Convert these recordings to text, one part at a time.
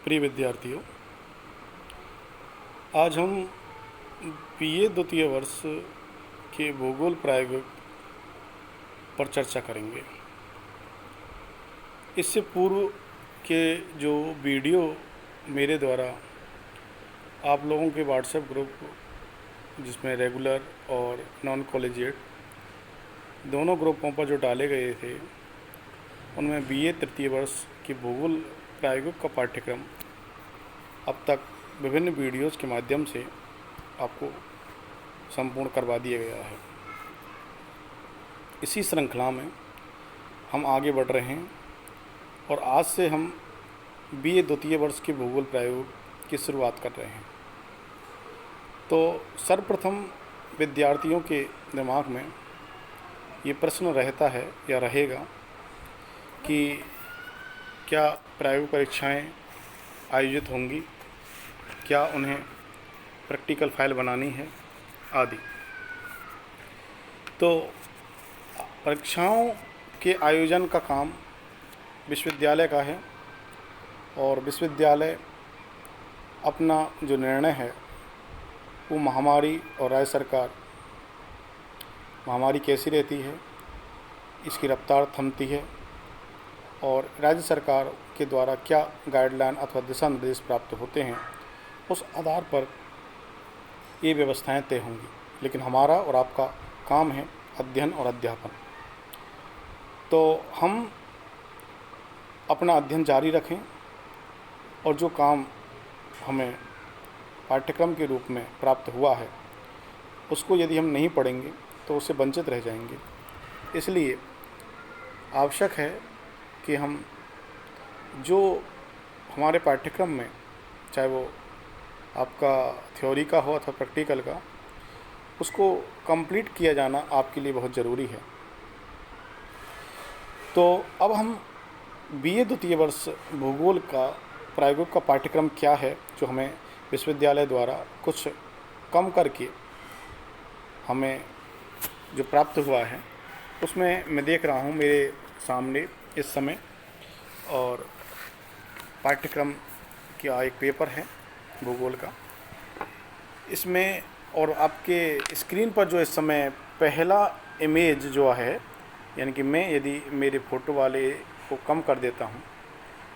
प्रिय विद्यार्थियों, आज हम बीए द्वितीय वर्ष के भूगोल प्रायोगिक पर चर्चा करेंगे। इससे पूर्व के जो वीडियो मेरे द्वारा आप लोगों के व्हाट्सएप ग्रुप, जिसमें रेगुलर और नॉन कॉलेजिएट दोनों ग्रुपों पर जो डाले गए थे, उनमें बीए तृतीय वर्ष की भूगोल प्रायोगिक का पाठ्यक्रम अब तक विभिन्न वीडियोज़ के माध्यम से आपको संपूर्ण करवा दिया गया है। इसी श्रृंखला में हम आगे बढ़ रहे हैं और आज से हम बीए द्वितीय वर्ष के भूगोल प्रायोग की शुरुआत कर रहे हैं। तो सर्वप्रथम विद्यार्थियों के दिमाग में ये प्रश्न रहता है या रहेगा कि क्या प्रायोगिक परीक्षाएं आयोजित होंगी, क्या उन्हें प्रैक्टिकल फाइल बनानी है आदि। तो परीक्षाओं के आयोजन का काम विश्वविद्यालय का है और विश्वविद्यालय अपना जो निर्णय है वो महामारी और राज्य सरकार, महामारी कैसी रहती है, इसकी रफ्तार थमती है और राज्य सरकार के द्वारा क्या गाइडलाइन अथवा दिशा निर्देश प्राप्त होते हैं, उस आधार पर ये व्यवस्थाएं तय होंगी। लेकिन हमारा और आपका काम है अध्ययन और अध्यापन। तो हम अपना अध्ययन जारी रखें और जो काम हमें पाठ्यक्रम के रूप में प्राप्त हुआ है उसको यदि हम नहीं पढ़ेंगे तो उससे वंचित रह जाएंगे। इसलिए आवश्यक है कि हम जो हमारे पाठ्यक्रम में, चाहे वो आपका थ्योरी का हो अथवा प्रैक्टिकल का, उसको कंप्लीट किया जाना आपके लिए बहुत ज़रूरी है। तो अब हम बीए द्वितीय वर्ष भूगोल का प्रायोगिक का पाठ्यक्रम क्या है जो हमें विश्वविद्यालय द्वारा कुछ कम करके हमें जो प्राप्त हुआ है, उसमें मैं देख रहा हूँ मेरे सामने इस समय और पाठ्यक्रम का एक पेपर है भूगोल का। इसमें और आपके स्क्रीन पर जो इस समय पहला इमेज जो है, यानी कि मैं यदि मेरे फ़ोटो वाले को कम कर देता हूँ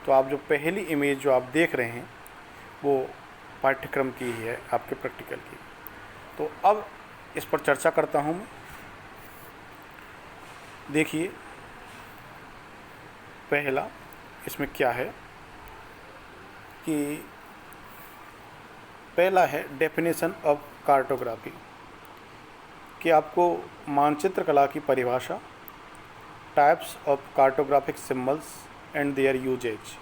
तो आप जो पहली इमेज जो आप देख रहे हैं वो पाठ्यक्रम की ही है, आपके प्रैक्टिकल की। तो अब इस पर चर्चा करता हूँ मैं। देखिए पहला इसमें क्या है कि पहला है डेफिनेशन ऑफ कार्टोग्राफी, कि आपको मानचित्र कला की परिभाषा, types of cartographic symbols and their usages,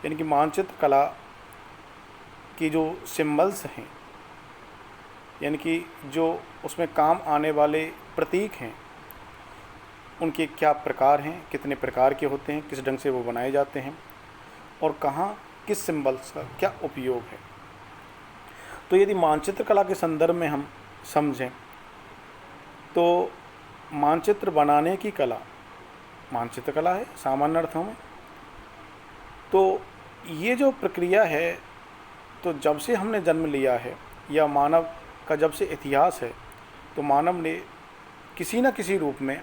यानी कि मानचित्र कला की जो सिंबल्स हैं, यानी कि जो उसमें काम आने वाले प्रतीक हैं, उनके क्या प्रकार हैं, कितने प्रकार के होते हैं, किस ढंग से वो बनाए जाते हैं और कहाँ किस सिंबल्स का क्या उपयोग है। तो यदि मानचित्र कला के संदर्भ में हम समझें तो मानचित्र बनाने की कला मानचित्र कला है सामान्य अर्थों में। तो ये जो प्रक्रिया है, तो जब से हमने जन्म लिया है या मानव का जब से इतिहास है, तो मानव ने किसी न किसी रूप में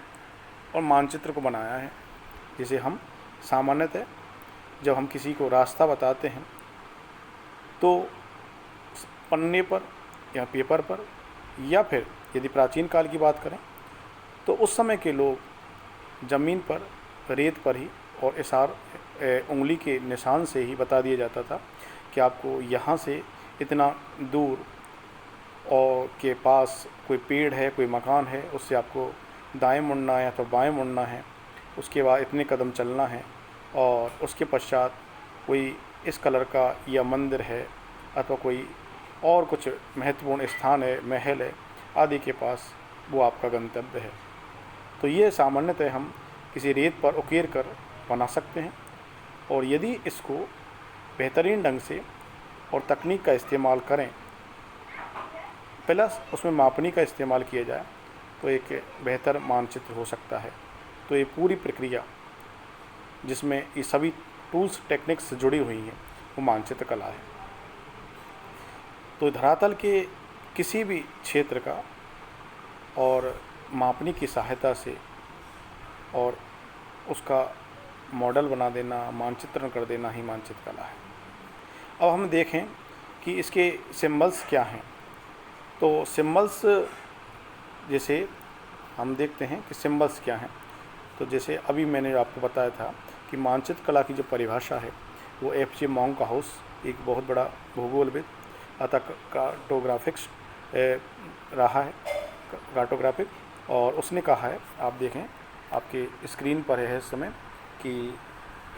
और मानचित्र को बनाया है। जिसे हम सामान्यतः जब हम किसी को रास्ता बताते हैं तो पन्ने पर या पेपर पर, या फिर यदि प्राचीन काल की बात करें तो उस समय के लोग ज़मीन पर, रेत पर ही और इशार उंगली के निशान से ही बता दिया जाता था कि आपको यहाँ से इतना दूर और के पास कोई पेड़ है, कोई मकान है, उससे आपको दाएं मुड़ना है तो बाएं मुड़ना है, उसके बाद इतने कदम चलना है और उसके पश्चात कोई इस कलर का या मंदिर है अथवा कोई और कुछ महत्वपूर्ण स्थान है, महल है आदि के पास, वो आपका गंतव्य है। तो ये सामान्यतः हम किसी रेत पर उकेर कर बना सकते हैं और यदि इसको बेहतरीन ढंग से और तकनीक का इस्तेमाल करें, प्लस उसमें मापनी का इस्तेमाल किया जाए, तो एक बेहतर मानचित्र हो सकता है। तो ये पूरी प्रक्रिया जिसमें ये सभी टूल्स टेक्निक्स जुड़ी हुई हैं, वो मानचित्र कला है। तो धरातल के किसी भी क्षेत्र का और मापनी की सहायता से और उसका मॉडल बना देना, मानचित्रण कर देना ही मानचित्र कला है। अब हम देखें कि इसके सिंबल्स क्या हैं। तो सिंबल्स, जैसे हम देखते हैं कि सिंबल्स क्या हैं। तो जैसे अभी मैंने आपको बताया था कि मानचित्र कला की जो परिभाषा है वो F.J. मॉन्कहाउस, एक बहुत बड़ा भूगोलविद अतः कार्टोग्राफिक्स रहा है, कार्टोग्राफिक, और उसने कहा है, आप देखें आपके स्क्रीन पर है इस समय, कि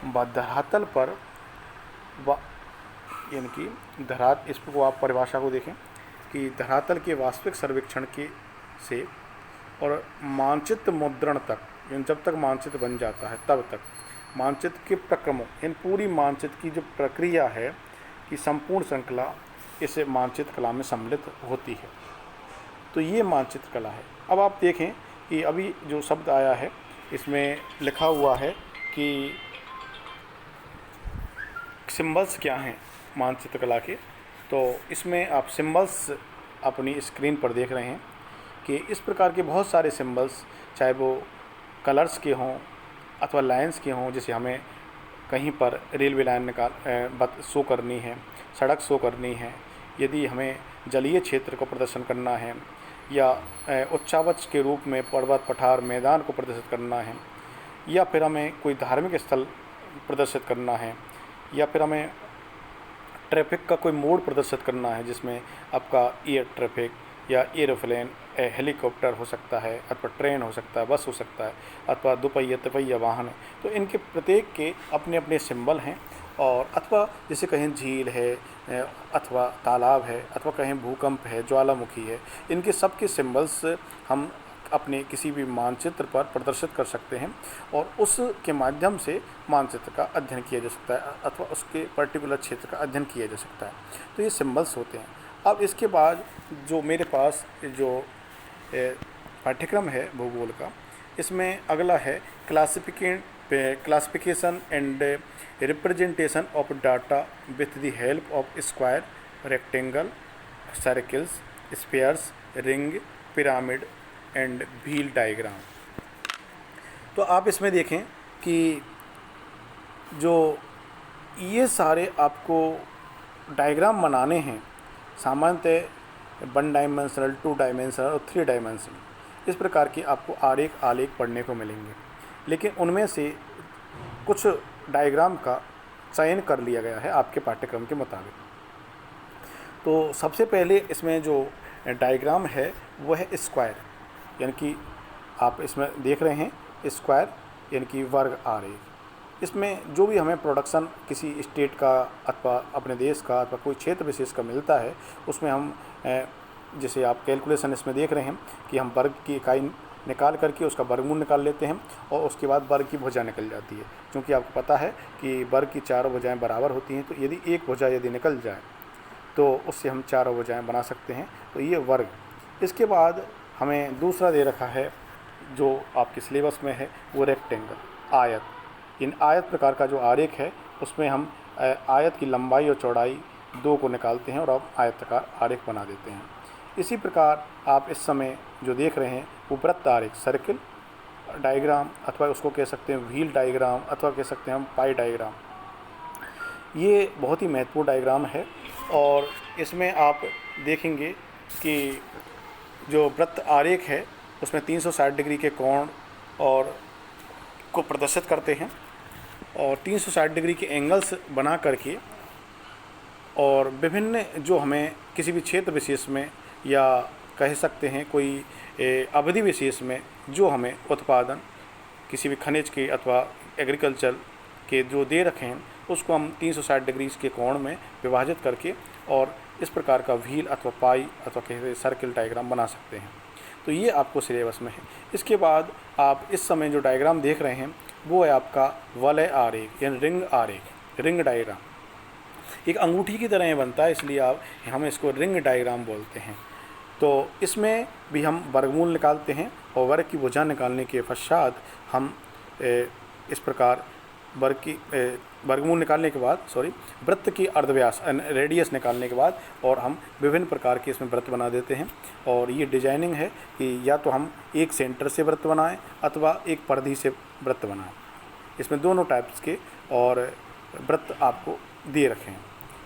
धरातल पर यानी कि इसको आप परिभाषा को देखें कि धरातल के वास्तविक सर्वेक्षण के से और मानचित्र मुद्रण तक, यानी जब तक मानचित्र बन जाता है तब तक मानचित्र के प्रक्रमों, यानी पूरी मानचित्र की जो प्रक्रिया है कि संपूर्ण श्रृंखला इस मानचित्र कला में सम्मिलित होती है। तो ये मानचित्र कला है। अब आप देखें कि अभी जो शब्द आया है इसमें लिखा हुआ है कि सिंबल्स क्या हैं मानचित्र कला के। तो इसमें आप सिंबल्स अपनी स्क्रीन पर देख रहे हैं कि इस प्रकार के बहुत सारे सिंबल्स, चाहे वो कलर्स के हों अथवा लाइंस के हों, जैसे हमें कहीं पर रेलवे लाइन शो करनी है, सड़क शो करनी है, यदि हमें जलीय क्षेत्र को प्रदर्शन करना है, या उच्चावच के रूप में पर्वत, पठार, मैदान को प्रदर्शित करना है, या फिर हमें कोई धार्मिक स्थल प्रदर्शित करना है, या फिर हमें ट्रैफिक का कोई मोड प्रदर्शित करना है जिसमें आपका एयर ट्रैफिक या एरोप्लेन, हेलीकॉप्टर हो सकता है, अथवा ट्रेन हो सकता है, बस हो सकता है, अथवा दुपहिया तिपहिया वाहन है। तो इनके प्रत्येक के अपने अपने सिंबल हैं। और अथवा जैसे कहीं झील है, अथवा तालाब है, अथवा कहीं भूकंप है, ज्वालामुखी है, इनके सब के सिंबल्स हम अपने किसी भी मानचित्र पर प्रदर्शित कर सकते हैं और उसके माध्यम से मानचित्र का अध्ययन किया जा सकता है अथवा उसके पर्टिकुलर क्षेत्र का अध्ययन किया जा सकता है। तो ये सिंबल्स होते हैं। अब इसके बाद जो मेरे पास जो पाठ्यक्रम है भूगोल का, इसमें अगला है classification and representation of data with the help of square, rectangle, circles, spheres, ring, pyramid and wheel diagram. तो आप इसमें देखें कि जो ये सारे आपको डायग्राम बनाने हैं, सामान्यतः 1 डायमेंशनल, 2 डायमेंशनल और 3 डायमेंशनल, इस प्रकार के आपको आलेख पढ़ने को मिलेंगे। लेकिन उनमें से कुछ डायग्राम का चयन कर लिया गया है आपके पाठ्यक्रम के मुताबिक। तो सबसे पहले इसमें जो डायग्राम है वो है स्क्वायर, यानी कि आप इसमें देख रहे हैं स्क्वायर, यानी कि वर्ग आरेख। इसमें जो भी हमें प्रोडक्शन किसी स्टेट का अथवा अपने देश का अथवा कोई क्षेत्र विशेष का मिलता है, उसमें हम जैसे आप कैलकुलेशन इसमें देख रहे हैं कि हम वर्ग की इकाई निकाल करके उसका वर्गमूल निकाल लेते हैं और उसके बाद वर्ग की भुजा निकल जाती है। क्योंकि आपको पता है कि वर्ग की 4 भुजाएं बराबर होती हैं, तो यदि एक भुजा यदि निकल जाए तो उससे हम 4 भुजाएं बना सकते हैं। तो ये वर्ग। इसके बाद हमें दूसरा दे रखा है जो आपके सिलेबस में है, वो रेक्टेंगल, आयत। इन आयत प्रकार का जो आरेख है उसमें हम आयत की लंबाई और चौड़ाई 2 को निकालते हैं और अब आयताकार आरेख बना देते हैं। इसी प्रकार आप इस समय जो देख रहे हैं वो वृत्त आरेख, सर्किल डायग्राम, अथवा उसको कह सकते हैं व्हील डायग्राम, अथवा कह सकते हैं हम पाई डायग्राम। ये बहुत ही महत्वपूर्ण डायग्राम है और इसमें आप देखेंगे कि जो वृत्त आरेख है उसमें 360 डिग्री के कोण और को प्रदर्शित करते हैं और 360 डिग्री के एंगल्स बना करके, और विभिन्न जो हमें किसी भी क्षेत्र विशेष में या कह सकते हैं कोई अवधि विशेष में जो हमें उत्पादन किसी भी खनिज के अथवा एग्रीकल्चर के जो दे रखे हैं उसको हम 360 डिग्री के कोण में विभाजित करके और इस प्रकार का व्हील अथवा पाई अथवा कहते सर्किल डायग्राम बना सकते हैं। तो ये आपको सिलेबस में है। इसके बाद आप इस समय जो डायग्राम देख रहे हैं वो है आपका वलय आरेख, यानी रिंग आरेख, रिंग डायग्राम। एक अंगूठी की तरह ये बनता है, इसलिए हम इसको रिंग डायग्राम बोलते हैं। तो इसमें भी हम वर्गमूल निकालते हैं और वर्ग की भुजा निकालने के पश्चात हम इस प्रकार वर्ग की वर्गमूल निकालने के बाद वृत्त की अर्धव्यास रेडियस निकालने के बाद और हम विभिन्न प्रकार के इसमें वृत्त बना देते हैं। और ये डिजाइनिंग है कि या तो हम एक सेंटर से वृत्त बनाएं अथवा एक परिधि से वृत्त बनाएं। इसमें दोनों टाइप्स के और वृत्त आपको दे रखे हैं।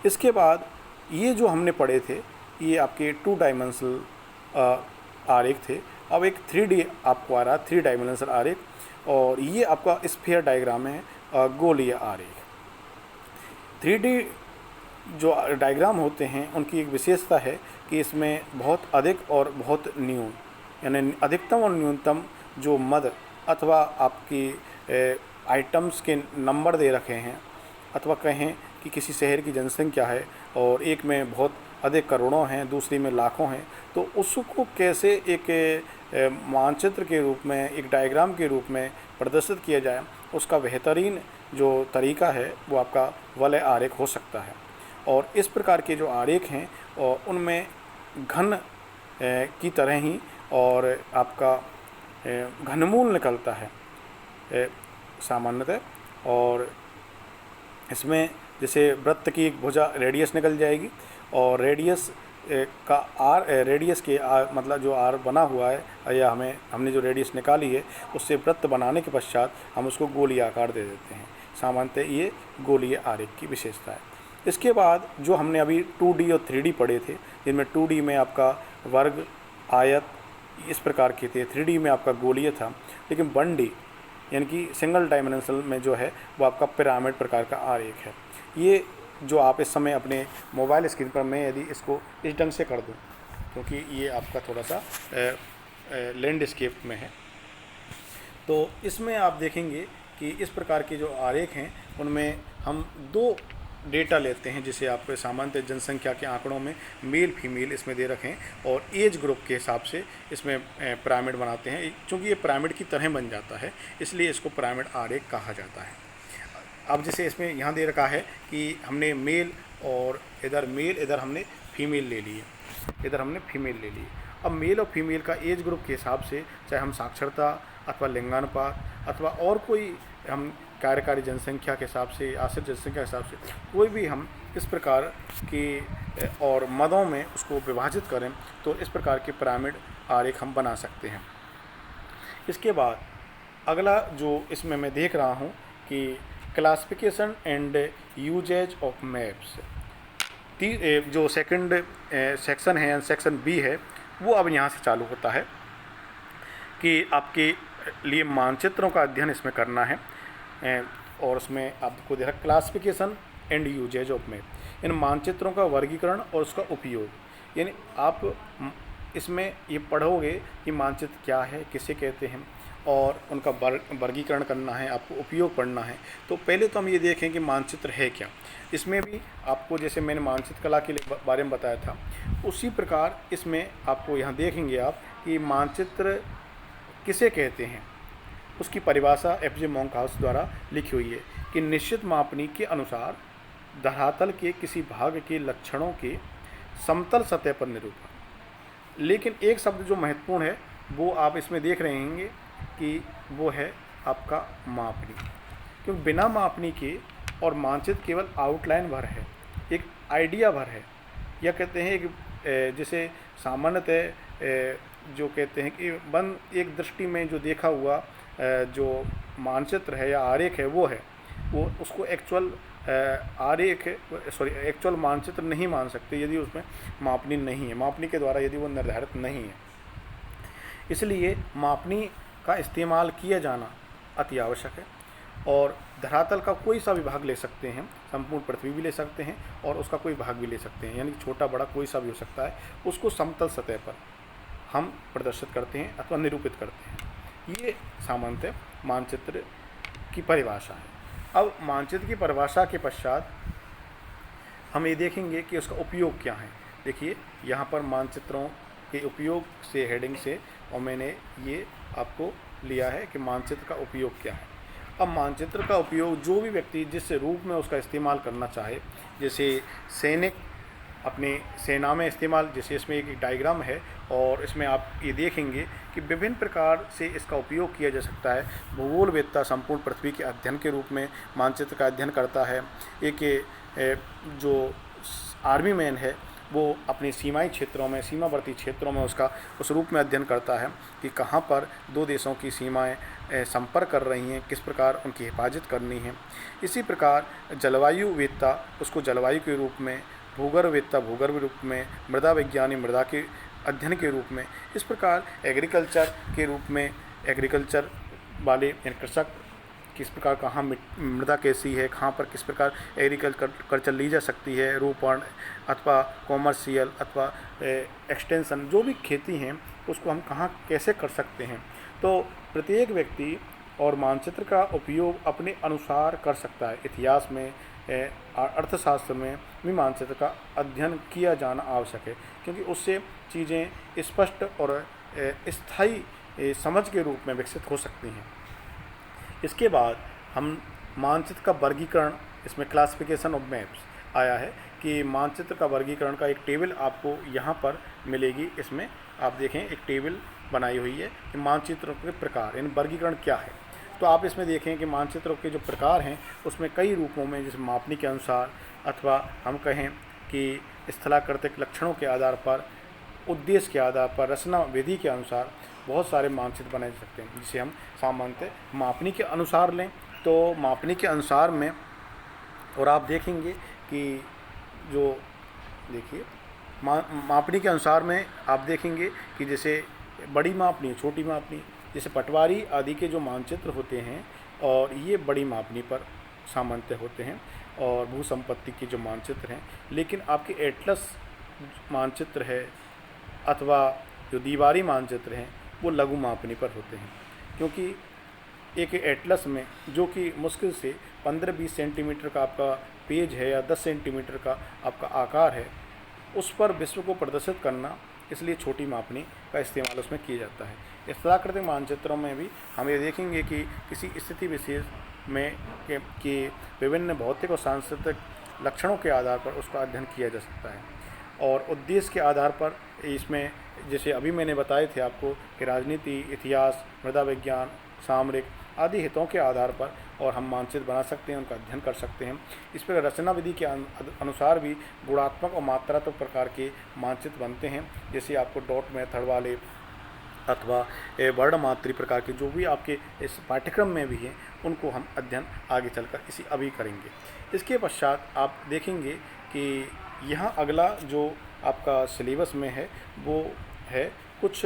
इसके बाद ये जो हमने पढ़े थे ये आपके 2 डायमेंशनल आरेख थे। अब एक 3D आपको आ रहा है, 3 डायमेंशनल आरेख, और ये आपका स्फीयर डायग्राम है, गोलीय आरेख। 3D जो डायग्राम होते हैं उनकी एक विशेषता है कि इसमें बहुत अधिक और बहुत न्यून, यानी अधिकतम और न्यूनतम जो मद अथवा आपकी आइटम्स के नंबर दे रखे हैं, अथवा कहें कि किसी शहर की जनसंख्या है और एक में बहुत अधिक करोड़ों हैं, दूसरी में लाखों हैं, तो उसको कैसे एक मानचित्र के रूप में, एक डायग्राम के रूप में प्रदर्शित किया जाए, उसका बेहतरीन जो तरीका है वो आपका वलय आरेख हो सकता है। और इस प्रकार के जो आरेख हैं और उनमें घन की तरह ही और आपका घनमूल निकलता है सामान्यतः। और इसमें जैसे वृत्त की एक भुजा रेडियस निकल जाएगी और रेडियस का रेडियस के मतलब जो आर बना हुआ है या हमने जो रेडियस निकाली है उससे वृत्त बनाने के पश्चात हम उसको गोलीय आकार दे देते हैं। सामान्यतः ये गोलीय आरेख की विशेषता है। इसके बाद जो हमने अभी 2D और 3D पढ़े थे, जिनमें 2D में आपका वर्ग, आयत इस प्रकार के थे, 3D में आपका गोलीय था, लेकिन 1D यानी कि सिंगल डायमेंशनल में जो है वो आपका पिरामिड प्रकार का आरेख है। ये जो आप इस समय अपने मोबाइल स्क्रीन पर, मैं यदि इसको इस ढंग से कर दूं क्योंकि ये आपका थोड़ा सा लैंडस्केप में है, तो इसमें आप देखेंगे कि इस प्रकार के जो आरेख हैं उनमें हम 2 डेटा लेते हैं, जिसे आप सामान्य जनसंख्या के आंकड़ों में मेल फीमेल इसमें दे रखें और एज ग्रुप के हिसाब से इसमें पिरामिड बनाते हैं। चूँकि ये पिरामिड की तरह बन जाता है इसलिए इसको पिरामिड आरेख कहा जाता है। अब जैसे इसमें यहाँ दे रखा है कि हमने मेल और इधर हमने फीमेल ले लिए, इधर हमने फीमेल ले लिए। अब मेल और फीमेल का एज ग्रुप के हिसाब से, चाहे हम साक्षरता अथवा लिंगानुपात अथवा और कोई हम कार्यकारी जनसंख्या के हिसाब से, आश्रित जनसंख्या के हिसाब से कोई भी हम इस प्रकार की और मदों में उसको विभाजित करें तो इस प्रकार के पिरामिड आरेख हम बना सकते हैं। इसके बाद अगला जो इसमें मैं देख रहा हूँ कि classification and usages of maps, जो सेकंड सेक्शन है, सेक्शन बी है, वो अब यहाँ से चालू होता है कि आपके लिए मानचित्रों का अध्ययन इसमें करना है। और उसमें आपको देखा classification and usages of map, इन मानचित्रों का वर्गीकरण और उसका उपयोग, यानी आप इसमें ये पढ़ोगे कि मानचित्र क्या है, किसे कहते हैं और उनका वर्गीकरण करना है, आपको उपयोग पढ़ना है। तो पहले तो हम ये देखें कि मानचित्र है क्या। इसमें भी आपको, जैसे मैंने मानचित्र कला के बारे में बताया था, उसी प्रकार इसमें आपको यहाँ देखेंगे आप कि मानचित्र किसे कहते हैं। उसकी परिभाषा एफ.जे. मोंकहाउस द्वारा लिखी हुई है कि निश्चित मापनी के अनुसार धरातल के किसी भाग के लक्षणों के समतल सतह पर निरूपण। लेकिन एक शब्द जो महत्वपूर्ण है वो आप इसमें देख रहे होंगे कि वो है आपका मापनी, क्योंकि बिना मापनी के और मानचित्र केवल आउटलाइन भर है, एक आइडिया भर है, या कहते हैं एक जैसे सामान्यतः जो कहते हैं कि एक दृष्टि में जो देखा हुआ जो मानचित्र है या आरेख है वो है, वो उसको एक्चुअल एक्चुअल मानचित्र नहीं मान सकते यदि उसमें मापनी नहीं है, मापनी के द्वारा यदि वो निर्धारित नहीं है। इसलिए मापनी का इस्तेमाल किया जाना अति आवश्यक है। और धरातल का कोई सा भी भाग ले सकते हैं, संपूर्ण पृथ्वी भी ले सकते हैं और उसका कोई भाग भी ले सकते हैं, यानी छोटा बड़ा कोई सा भी हो सकता है, उसको समतल सतह पर हम प्रदर्शित करते हैं अथवा निरूपित करते हैं। ये सामान्यतः मानचित्र की परिभाषा है। अब मानचित्र की परिभाषा के पश्चात हम ये देखेंगे कि उसका उपयोग क्या है। देखिए यहाँ पर मानचित्रों के उपयोग से हेडिंग से और मैंने ये आपको लिया है कि मानचित्र का उपयोग क्या है। अब मानचित्र का उपयोग जो भी व्यक्ति जिस रूप में उसका इस्तेमाल करना चाहे, जैसे सैनिक अपनी सेना में इस्तेमाल, जैसे इसमें एक डायग्राम है और इसमें आप ये देखेंगे कि विभिन्न प्रकार से इसका उपयोग किया जा सकता है। भूगोलवेत्ता संपूर्ण पृथ्वी के अध्ययन के रूप में मानचित्र का अध्ययन करता है। एक जो आर्मी मैन है वो अपने सीमाई क्षेत्रों में, सीमावर्ती क्षेत्रों में उसका उस रूप में अध्ययन करता है कि कहाँ पर दो देशों की सीमाएं संपर्क कर रही हैं, किस प्रकार उनकी हिफाजत करनी है। इसी प्रकार जलवायु वेत्ता उसको जलवायु के रूप में, भूगर्भवेत्ता भूगर्भ रूप में, मृदा विज्ञानी मृदा के अध्ययन के रूप में, इस प्रकार एग्रीकल्चर के रूप में एग्रीकल्चर वाले कृषक किस प्रकार कहाँ मृदा कैसी है, कहाँ पर किस प्रकार एग्रीकल्चर ली जा सकती है, रोपण अथवा कॉमर्शियल अथवा एक्सटेंशन जो भी खेती हैं उसको हम कहाँ कैसे कर सकते हैं। तो प्रत्येक व्यक्ति और मानचित्र का उपयोग अपने अनुसार कर सकता है। इतिहास में, अर्थशास्त्र में भी मानचित्र का अध्ययन किया जाना आवश्यक है, क्योंकि उससे चीज़ें स्पष्ट और स्थायी समझ के रूप में विकसित हो सकती हैं। इसके बाद हम मानचित्र का वर्गीकरण, इसमें क्लासिफिकेशन ऑफ मैप्स आया है कि मानचित्र का वर्गीकरण का एक टेबल आपको यहाँ पर मिलेगी। इसमें आप देखें एक टेबल बनाई हुई है कि मानचित्रों के प्रकार यानी वर्गीकरण क्या है। तो आप इसमें देखें कि मानचित्रों के जो प्रकार हैं उसमें कई रूपों में, जैसे मापनी के अनुसार अथवा हम कहें कि स्थलाकृतिक लक्षणों के आधार पर, उद्देश्य के आधार पर, रचना विधि के अनुसार बहुत सारे मानचित्र बनाए जा सकते हैं, जिसे हम सामान्यतः मापनी के अनुसार लें। तो मापनी के अनुसार में, और आप देखेंगे कि जो देखिए मापनी के अनुसार में आप देखेंगे कि जैसे बड़ी मापनी, छोटी मापनी, जैसे पटवारी आदि के जो मानचित्र होते हैं और ये बड़ी मापनी पर सामान्यतः होते हैं, और भू संपत्ति के जो मानचित्र हैं। लेकिन आपके एटलस मानचित्र है अथवा जो दीवारी मानचित्र हैं वो लघु मापनी पर होते हैं, क्योंकि एक एटलस में जो कि मुश्किल से 15-20 सेंटीमीटर का आपका पेज है या 10 सेंटीमीटर का आपका आकार है, उस पर विश्व को प्रदर्शित करना, इसलिए छोटी मापनी का इस्तेमाल उसमें किया जाता है। स्थलाकृतिक मानचित्रों में भी हम ये देखेंगे कि किसी स्थिति विशेष में कि विभिन्न भौतिक और सांस्कृतिक लक्षणों के आधार पर उसका अध्ययन किया जा सकता है, और उद्देश्य के आधार पर इसमें, जैसे अभी मैंने बताए थे आपको कि राजनीति, इतिहास, मृदा विज्ञान, सामरिक आदि हितों के आधार पर और हम मानचित्र बना सकते हैं, उनका अध्ययन कर सकते हैं। इस पर रचना विधि के अनुसार भी गुणात्मक और मात्रात्मक प्रकार के मानचित्र बनते हैं, जैसे आपको डॉट मेथड वाले अथवा वर्णमात्री प्रकार के जो भी आपके इस पाठ्यक्रम में भी हैं, उनको हम अध्ययन आगे चलकर इसी अभी करेंगे। इसके पश्चात आप देखेंगे कि यहाँ अगला जो आपका सिलेबस में है वो है कुछ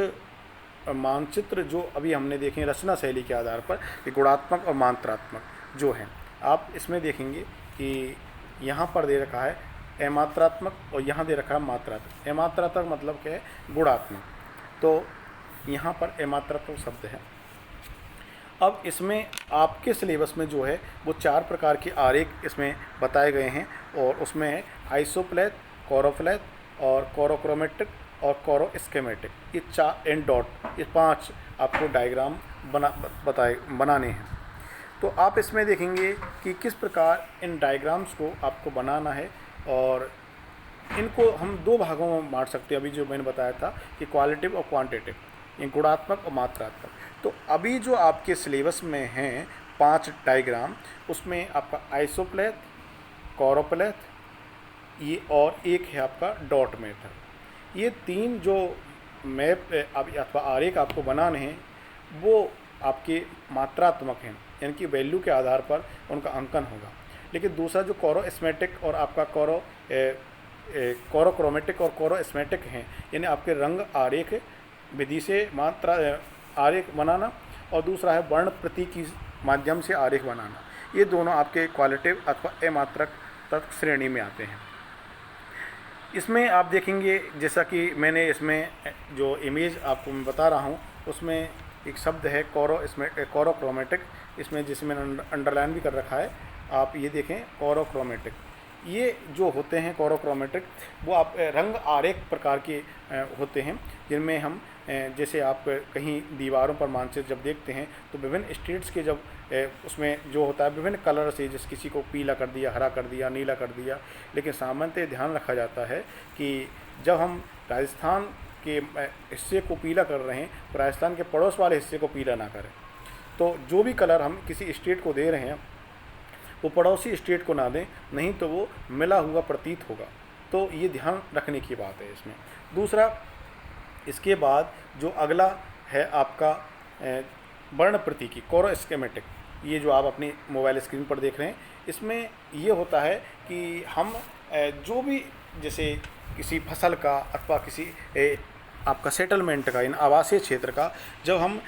मानचित्र जो अभी हमने देखे रचना शैली के आधार पर, कि गुणात्मक और मात्रात्मक जो हैं। आप इसमें देखेंगे कि यहाँ पर दे रखा है अमात्रात्मक और यहाँ दे रखा है मात्रात्मक। अमात्रात्मक मतलब क्या है? गुणात्मक। तो यहाँ पर अमात्रात्मक शब्द है। अब इसमें आपके सिलेबस में जो है वो 4 प्रकार के आरेख इसमें बताए गए हैं, और उसमें है आइसोप्लेथ, कोरोफ्लेथ और कोरोक्रोमेट्रिक और कोरो स्केमेटिक। ये 4 एंड डॉट, ये 5 आपको डायग्राम बनाने हैं। तो आप इसमें देखेंगे कि किस प्रकार इन डायग्राम्स को आपको बनाना है, और इनको हम 2 भागों में बांट सकते हैं। अभी जो मैंने बताया था कि क्वालिटिव और क्वांटिटिव, ये गुणात्मक और मात्रात्मक। तो अभी जो आपके सिलेबस में हैं 5 डायग्राम, उसमें आपका आइसोप्लेथ, कोरोप्लेथ, ये और एक है आपका डॉट मेथड। ये 3 जो मैप अथवा आरेख आपको बनाने हैं वो आपके मात्रात्मक हैं, यानी कि वैल्यू के आधार पर उनका अंकन होगा। लेकिन दूसरा जो कोरोस्मेटिक और आपका कोरोक्रोमेटिक और कोरोस्मेटिक हैं, यानी आपके रंग आरेख विधि से मात्रा आरेख बनाना, और दूसरा है वर्ण प्रतीक की माध्यम से आरेख बनाना। ये दोनों आपके क्वालिटिव अथवा अमात्रक तत्व श्रेणी में आते हैं। इसमें आप देखेंगे, जैसा कि मैंने इसमें जो इमेज आपको मैं बता रहा हूँ उसमें एक शब्द है कोरोक्रोमेटिक, इसमें जिसे मैंने अंडरलाइन भी कर रखा है, आप ये देखें कोरोक्रोमेटिक। ये जो होते हैं कोरोक्रोमेटिक, वो आप रंग आरेख प्रकार के होते हैं, जिनमें हम जैसे आप कहीं दीवारों पर मानचित्र जब देखते हैं तो विभिन्न स्टेट्स के जब उसमें जो होता है विभिन्न कलर से, जैसे किसी को पीला कर दिया, हरा कर दिया, नीला कर दिया, लेकिन सामान्यतः ध्यान रखा जाता है कि जब हम राजस्थान के हिस्से को पीला कर रहे हैं तो राजस्थान के पड़ोस वाले हिस्से को पीला ना करें। तो जो भी कलर हम किसी स्टेट को दे रहे हैं वो पड़ोसी स्टेट को ना दें, नहीं तो वो मिला हुआ प्रतीत होगा। तो ये ध्यान रखने की बात है इसमें। दूसरा, इसके बाद जो अगला है आपका वर्ण प्रतीकी, कोरो स्कीमेटिक, ये जो आप अपनी मोबाइल स्क्रीन पर देख रहे हैं, इसमें ये होता है कि हम जो भी जैसे किसी फसल का अथवा किसी आपका सेटलमेंट का, इन आवासीय क्षेत्र का जब हम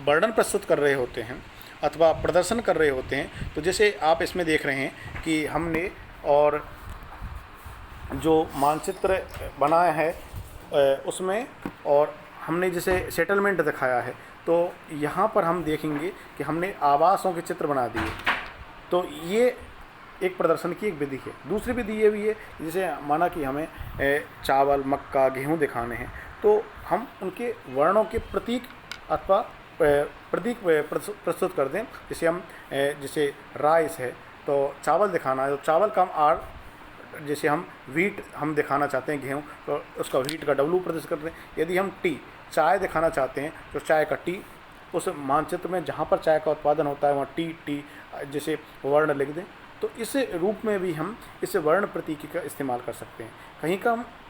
वर्णन प्रस्तुत कर रहे होते हैं अथवा प्रदर्शन कर रहे होते हैं, तो जैसे आप इसमें देख रहे हैं कि हमने और जो मानचित्र बनाया है उसमें और हमने जैसे सेटलमेंट दिखाया है, तो यहाँ पर हम देखेंगे कि हमने आवासों के चित्र बना दिए। तो ये एक प्रदर्शन की एक विधि है। दूसरी विधि ये भी है, जैसे माना कि हमें चावल, मक्का, गेहूँ दिखाने हैं, तो हम उनके वर्णों के प्रतीक अथवा प्रतीक प्रस्तुत कर दें। जैसे हम जैसे राइस है तो चावल दिखाना है, तो चावल का हम आर, जैसे हम व्हीट हम दिखाना चाहते हैं गेहूँ, तो उसका व्हीट का डब्लू प्रदर्शित कर दें। यदि हम टी, चाय दिखाना चाहते हैं तो चाय का टी, उस मानचित्र में जहाँ पर चाय का उत्पादन होता है वहाँ टी जैसे वर्ण लिख दें। तो इस रूप में भी हम इस वर्ण प्रतीकी का इस्तेमाल कर सकते हैं।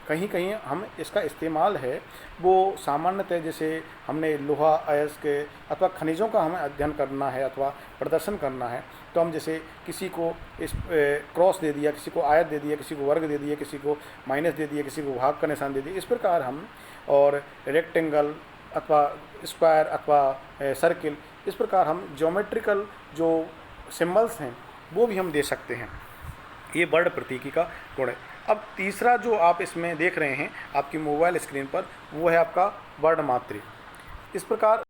कहीं हम इसका इस्तेमाल है वो सामान्यतः, जैसे हमने लोहा, अयस्क अथवा खनिजों का हमें अध्ययन करना है अथवा प्रदर्शन करना है, तो हम जैसे किसी को इस क्रॉस दे दिया, किसी को आयत दे दिया, किसी को वर्ग दे दिया, किसी को माइनस दे दिया, किसी को भाग का निशान दे दिया, इस प्रकार हम, और रेक्टेंगल अथवा स्क्वायर अथवा सर्किल, इस प्रकार हम ज्योमेट्रिकल जो सिम्बल्स हैं वो भी हम दे सकते हैं। ये वर्ण प्रतीकी का गुण है। अब तीसरा जो आप इसमें देख रहे हैं आपकी मोबाइल स्क्रीन पर, वो है आपका वर्णमात्री। इस प्रकार